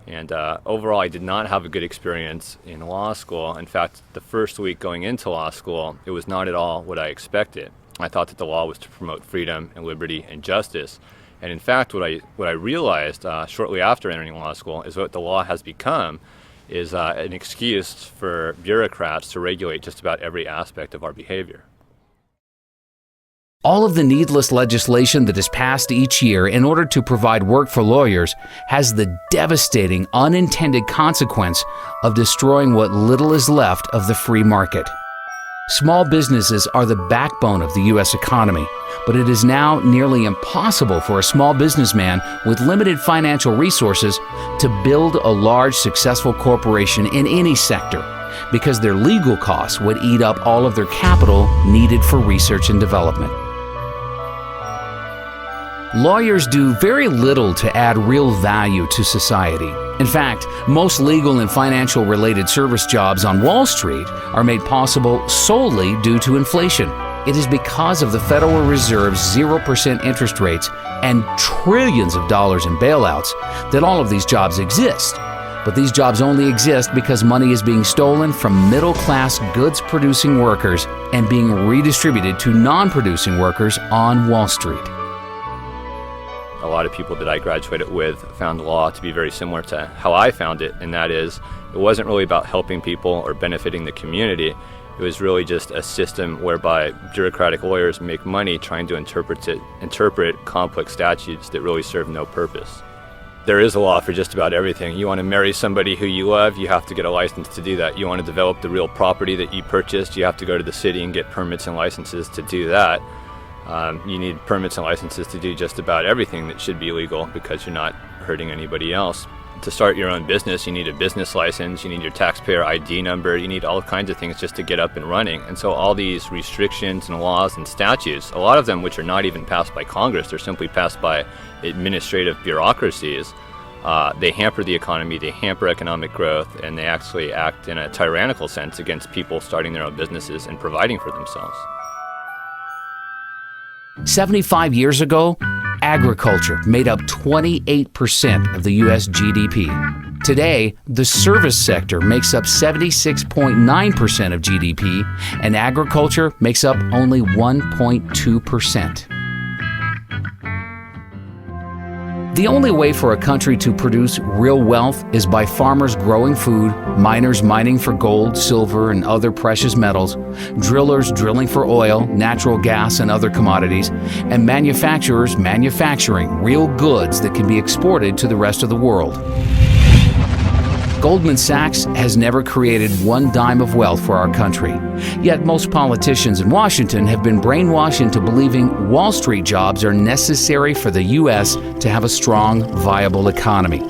Speaker 15: And overall, I did not have a good experience in law school. In fact, the first week going into law school, it was not at all what I expected. I thought that the law was to promote freedom and liberty and justice. And in fact, what I realized shortly after entering law school is what the law has become is an excuse for bureaucrats to regulate just about every aspect of our behavior.
Speaker 1: All of the needless legislation that is passed each year in order to provide work for lawyers has the devastating unintended consequence of destroying what little is left of the free market. Small businesses are the backbone of the U.S. economy, but it is now nearly impossible for a small businessman with limited financial resources to build a large, successful corporation in any sector because their legal costs would eat up all of their capital needed for research and development. Lawyers do very little to add real value to society. In fact, most legal and financial related service jobs on Wall Street are made possible solely due to inflation. It is because of the Federal Reserve's 0% interest rates and trillions of dollars in bailouts that all of these jobs exist. But these jobs only exist because money is being stolen from middle-class goods-producing workers and being redistributed to non-producing workers on Wall Street.
Speaker 15: A lot of people that I graduated with found law to be very similar to how I found it, and that is, it wasn't really about helping people or benefiting the community. It was really just a system whereby bureaucratic lawyers make money trying to interpret complex statutes that really serve no purpose. There is a law for just about everything. You want to marry somebody who you love, you have to get a license to do that. You want to develop the real property that you purchased, you have to go to the city and get permits and licenses to do that. You need permits and licenses to do just about everything that should be legal because you're not hurting anybody else. To start your own business, you need a business license, you need your taxpayer ID number, you need all kinds of things just to get up and running. And so all these restrictions and laws and statutes, a lot of them which are not even passed by Congress, they're simply passed by administrative bureaucracies, they hamper the economy, they hamper economic growth, and they actually act in a tyrannical sense against people starting their own businesses and providing for themselves.
Speaker 1: 75 years ago, agriculture made up 28% of the U.S. GDP. Today, the service sector makes up 76.9% of GDP, and agriculture makes up only 1.2%. The only way for a country to produce real wealth is by farmers growing food, miners mining for gold, silver, and other precious metals, drillers drilling for oil, natural gas, and other commodities, and manufacturers manufacturing real goods that can be exported to the rest of the world. Goldman Sachs has never created one dime of wealth for our country. Yet most politicians in Washington have been brainwashed into believing Wall Street jobs are necessary for the U.S. to have a strong, viable economy.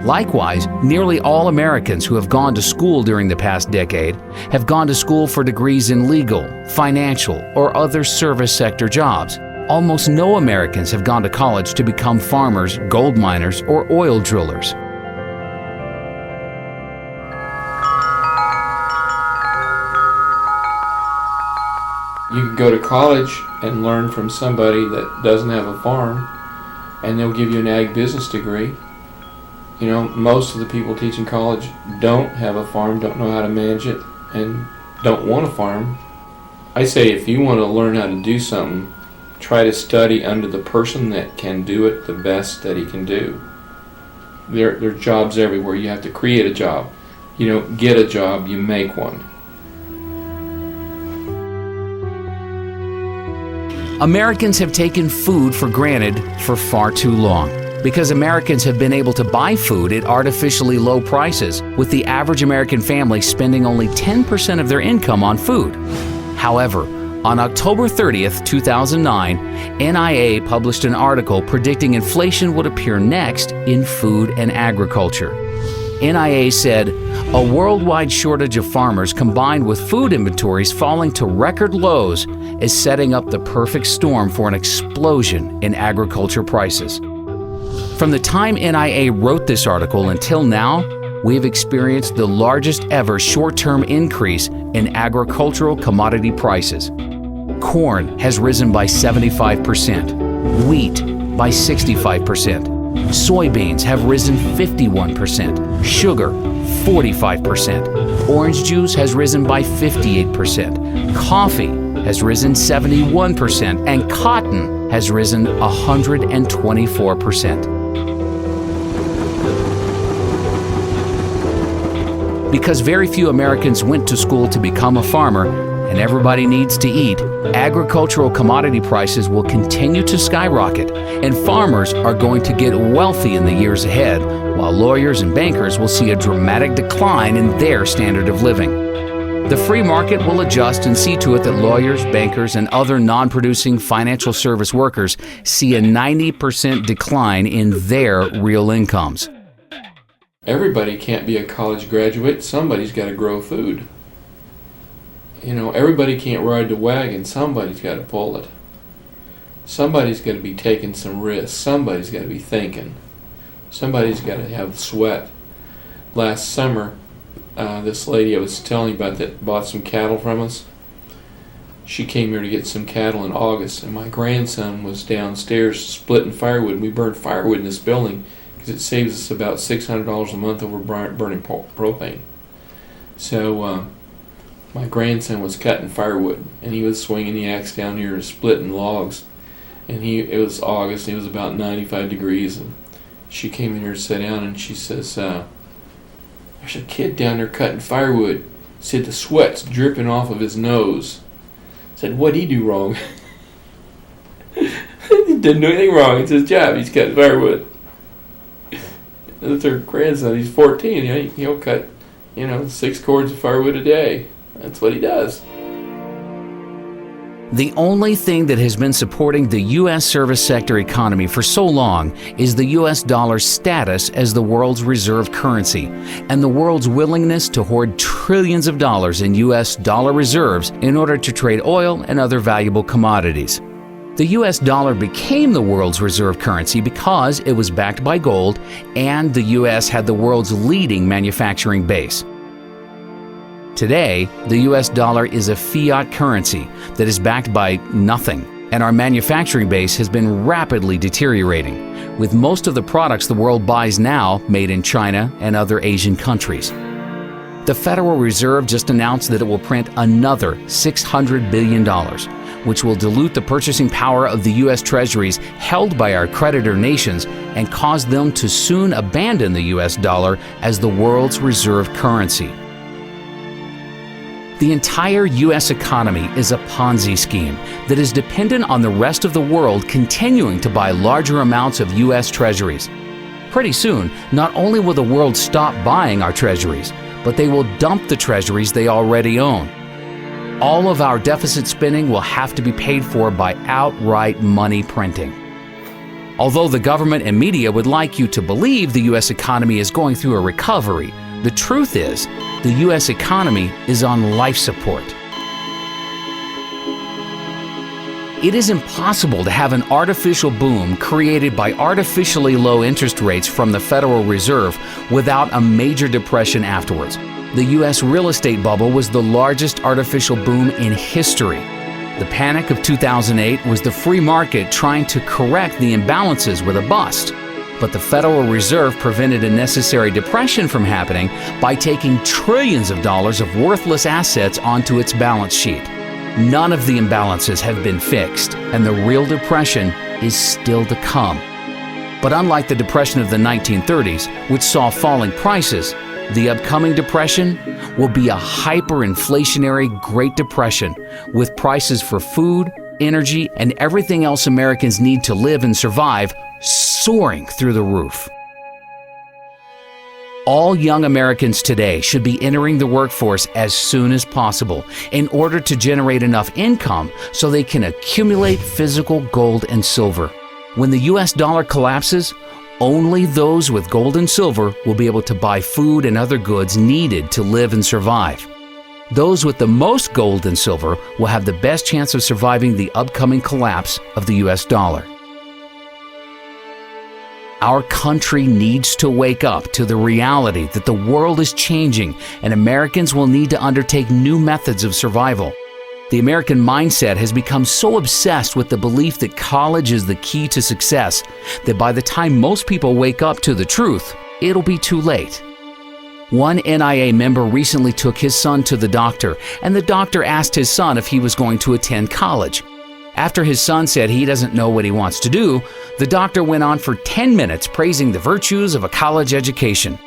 Speaker 1: Likewise, nearly all Americans who have gone to school during the past decade have gone to school for degrees in legal, financial, or other service sector jobs. Almost no Americans have gone to college to become farmers, gold miners, or oil drillers.
Speaker 5: You can go to college and learn from somebody that doesn't have a farm, and they'll give you an ag business degree. You know, most of the people teaching college don't have a farm, don't know how to manage it, and don't want a farm. I say if you want to learn how to do something, try to study under the person that can do it the best that he can do. There are jobs everywhere. You have to create a job. You don't get a job, you make one.
Speaker 1: Americans have taken food for granted for far too long because Americans have been able to buy food at artificially low prices, with the average American family spending only 10% of their income on food. However, on October 30th, 2009, NIA published an article predicting inflation would appear next in food and agriculture. NIA said, a worldwide shortage of farmers combined with food inventories falling to record lows is setting up the perfect storm for an explosion in agriculture prices. From the time NIA wrote this article until now, we have experienced the largest ever short-term increase in agricultural commodity prices. Corn has risen by 75%, wheat by 65%, soybeans have risen 51%, sugar 45%, orange juice has risen by 58%, coffee has risen 71%, and cotton has risen 124%. Because very few Americans went to school to become a farmer, and everybody needs to eat, agricultural commodity prices will continue to skyrocket, and farmers are going to get wealthy in the years ahead, while lawyers and bankers will see a dramatic decline in their standard of living. The free market will adjust and see to it that lawyers, bankers, and other non-producing financial service workers see a 90% decline in their real incomes.
Speaker 5: Everybody can't be a college graduate. Somebody's got to grow food. You know, everybody can't ride the wagon. Somebody's got to pull it. Somebody's got to be taking some risks. Somebody's got to be thinking. Somebody's got to have sweat. Last summer, this lady I was telling you about that bought some cattle from us, she came here to get some cattle in August, and my grandson was downstairs splitting firewood. We burned firewood in this building because it saves us about $600 a month over burning propane. So my grandson was cutting firewood, and he was swinging the axe down here and splitting logs. And it was August, and it was about 95 degrees, and she came in here to sit down, and she says, there's a kid down there cutting firewood. Said the sweat's dripping off of his nose. Said, what'd he do wrong? He didn't do anything wrong. It's his job. He's cutting firewood. That's her grandson. He's 14. You know, he'll cut, 6 cords of firewood a day. That's what he does.
Speaker 1: The only thing that has been supporting the U.S. service sector economy for so long is the U.S. dollar's status as the world's reserve currency and the world's willingness to hoard trillions of dollars in U.S. dollar reserves in order to trade oil and other valuable commodities. The U.S. dollar became the world's reserve currency because it was backed by gold and the U.S. had the world's leading manufacturing base. Today, the U.S. dollar is a fiat currency that is backed by nothing, and our manufacturing base has been rapidly deteriorating, with most of the products the world buys now made in China and other Asian countries. The Federal Reserve just announced that it will print another $600 billion, which will dilute the purchasing power of the U.S. Treasuries held by our creditor nations and cause them to soon abandon the U.S. dollar as the world's reserve currency. The entire U.S. economy is a Ponzi scheme that is dependent on the rest of the world continuing to buy larger amounts of U.S. treasuries. Pretty soon, not only will the world stop buying our treasuries, but they will dump the treasuries they already own. All of our deficit spending will have to be paid for by outright money printing. Although the government and media would like you to believe the U.S. economy is going through a recovery, the truth is, the U.S. economy is on life support. It is impossible to have an artificial boom created by artificially low interest rates from the Federal Reserve without a major depression afterwards. The U.S. real estate bubble was the largest artificial boom in history. The panic of 2008 was the free market trying to correct the imbalances with a bust. But the Federal Reserve prevented a necessary depression from happening by taking trillions of dollars of worthless assets onto its balance sheet. None of the imbalances have been fixed, and the real depression is still to come. But unlike the Depression of the 1930s, which saw falling prices, the upcoming depression will be a hyperinflationary Great Depression, with prices for food, energy, and everything else Americans need to live and survive soaring through the roof. All young Americans today should be entering the workforce as soon as possible in order to generate enough income so they can accumulate physical gold and silver. When the US dollar collapses, only those with gold and silver will be able to buy food and other goods needed to live and survive. Those with the most gold and silver will have the best chance of surviving the upcoming collapse of the US dollar. Our country needs to wake up to the reality that the world is changing and Americans will need to undertake new methods of survival. The American mindset has become so obsessed with the belief that college is the key to success that by the time most people wake up to the truth, it'll be too late. One NIA member recently took his son to the doctor, and the doctor asked his son if he was going to attend college. After his son said he doesn't know what he wants to do, the doctor went on for 10 minutes praising the virtues of a college education.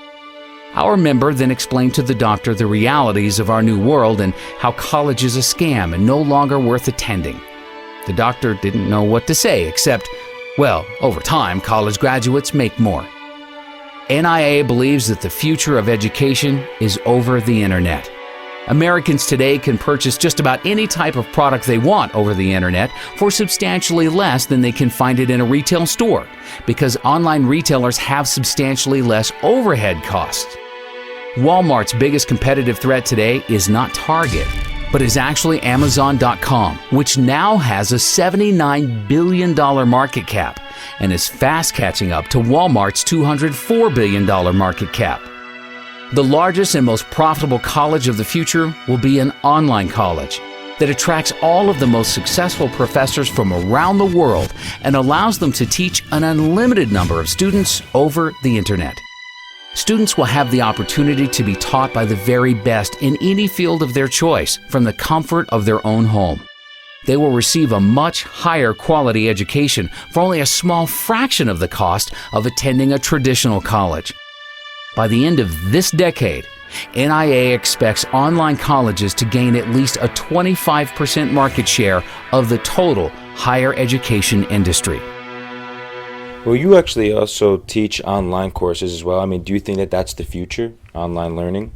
Speaker 1: Our member then explained to the doctor the realities of our new world and how college is a scam and no longer worth attending. The doctor didn't know what to say except, well, over time, college graduates make more. NIA believes that the future of education is over the internet. Americans today can purchase just about any type of product they want over the internet for substantially less than they can find it in a retail store, because online retailers have substantially less overhead costs. Walmart's biggest competitive threat today is not Target, but is actually Amazon.com, which now has a $79 billion market cap and is fast catching up to Walmart's $204 billion market cap. The largest and most profitable college of the future will be an online college that attracts all of the most successful professors from around the world and allows them to teach an unlimited number of students over the internet. Students will have the opportunity to be taught by the very best in any field of their choice from the comfort of their own home. They will receive a much higher quality education for only a small fraction of the cost of attending a traditional college. By the end of this decade, NIA expects online colleges to gain at least a 25% market share of the total higher education industry.
Speaker 4: Well, you actually also teach online courses as well. I mean, do you think that that's the future, online learning?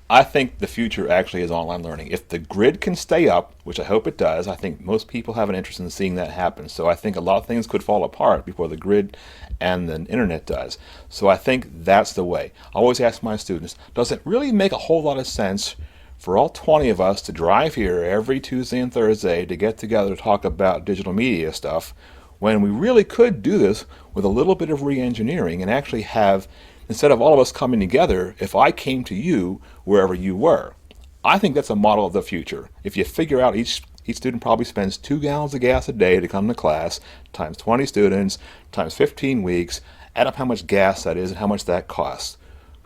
Speaker 6: I think the future actually is online learning. If the grid can stay up, which I hope it does, I think most people have an interest in seeing that happen. So I think a lot of things could fall apart before the grid and the internet does. So I think that's the way. I always ask my students, does it really make a whole lot of sense for all 20 of us to drive here every Tuesday and Thursday to get together to talk about digital media stuff, when we really could do this with a little bit of re-engineering and actually have, instead of all of us coming together, if I came to you wherever you were? I think that's a model of the future. If you figure out each student probably spends 2 gallons of gas a day to come to class, times 20 students, times 15 weeks, add up how much gas that is and how much that costs.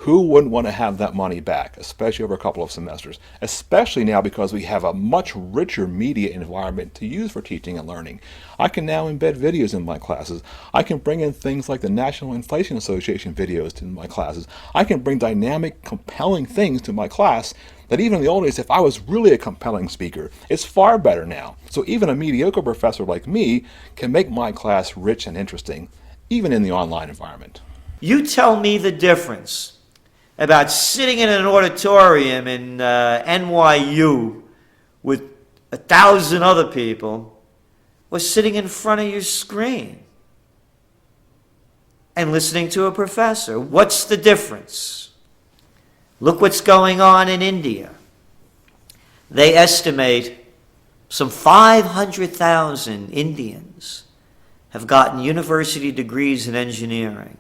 Speaker 6: Who wouldn't want to have that money back, especially over a couple of semesters? Especially now because we have a much richer media environment to use for teaching and learning. I can now embed videos in my classes. I can bring in things like the National Inflation Association videos to my classes. I can bring dynamic, compelling things to my class that even in the old days, if I was really a compelling speaker, it's far better now. So even a mediocre professor like me can make my class rich and interesting, even in the online environment.
Speaker 2: You tell me the difference about sitting in an auditorium in NYU with 1,000 other people or sitting in front of your screen and listening to a professor. What's the difference? Look what's going on in India. They estimate some 500,000 Indians have gotten university degrees in engineering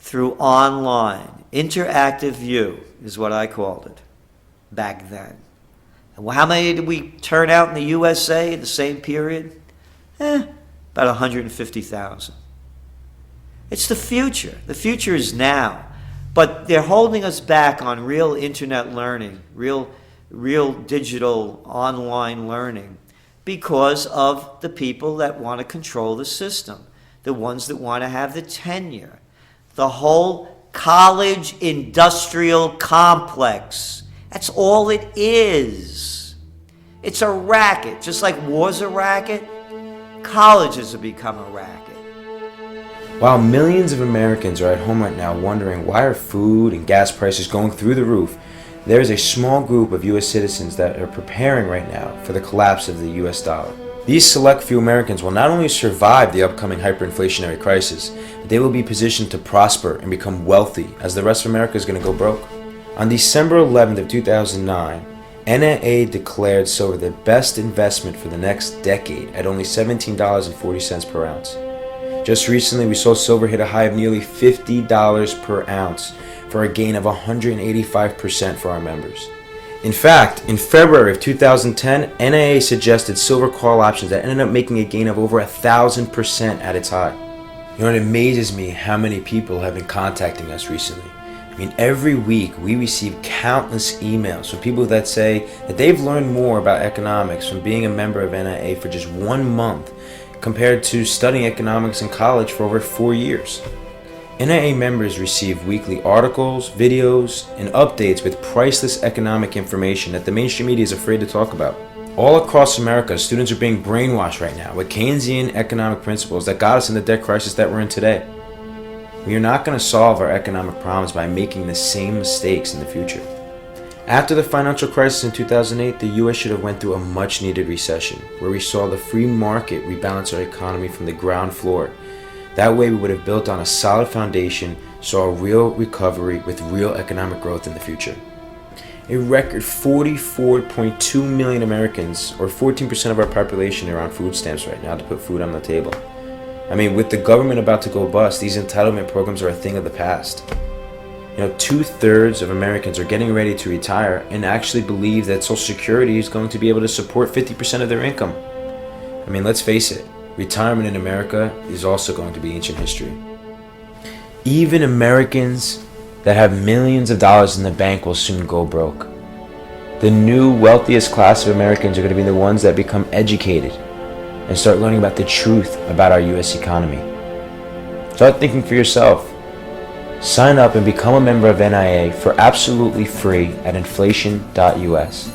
Speaker 2: through online. Interactive view is what I called it back then. And how many did we turn out in the USA in the same period? About 150,000. It's the future. The future is now. But they're holding us back on real internet learning, real digital online learning, because of the people that want to control the system. the ones that want to have the tenure. The whole college industrial complex. That's all it is. It's a racket. Just like war's a racket, colleges have become a racket.
Speaker 4: While millions of Americans are at home right now wondering why are food and gas prices going through the roof, there is a small group of U.S. citizens that are preparing right now for the collapse of the U.S. dollar. These select few Americans will not only survive the upcoming hyperinflationary crisis, but they will be positioned to prosper and become wealthy as the rest of America is going to go broke. On December 11th of 2009, NAA declared silver the best investment for the next decade at only $17.40 per ounce. Just recently, we saw silver hit a high of nearly $50 per ounce for a gain of 185% for our members. In fact, in February of 2010, NAA suggested silver call options that ended up making a gain of over 1,000% at its high. You know, it amazes me how many people have been contacting us recently. I mean, every week we receive countless emails from people that say that they've learned more about economics from being a member of NAA for just 1 month compared to studying economics in college for over 4 years. NAA members receive weekly articles, videos, and updates with priceless economic information that the mainstream media is afraid to talk about. All across America, students are being brainwashed right now with Keynesian economic principles that got us in the debt crisis that we're in today. We are not going to solve our economic problems by making the same mistakes in the future. After the financial crisis in 2008, the U.S. should have went through a much-needed recession, where we saw the free market rebalance our economy from the ground floor. That way we would have built on a solid foundation, saw a real recovery with real economic growth in the future. A record 44.2 million Americans, or 14% of our population, are on food stamps right now to put food on the table. I mean, with the government about to go bust, these entitlement programs are a thing of the past. You know, 2/3 of Americans are getting ready to retire and actually believe that Social Security is going to be able to support 50% of their income. I mean, let's face it, retirement in America is also going to be ancient history. Even Americans that have millions of dollars in the bank will soon go broke. The new wealthiest class of Americans are going to be the ones that become educated and start learning about the truth about our U.S. economy. Start thinking for yourself. Sign up and become a member of NIA for absolutely free at inflation.us.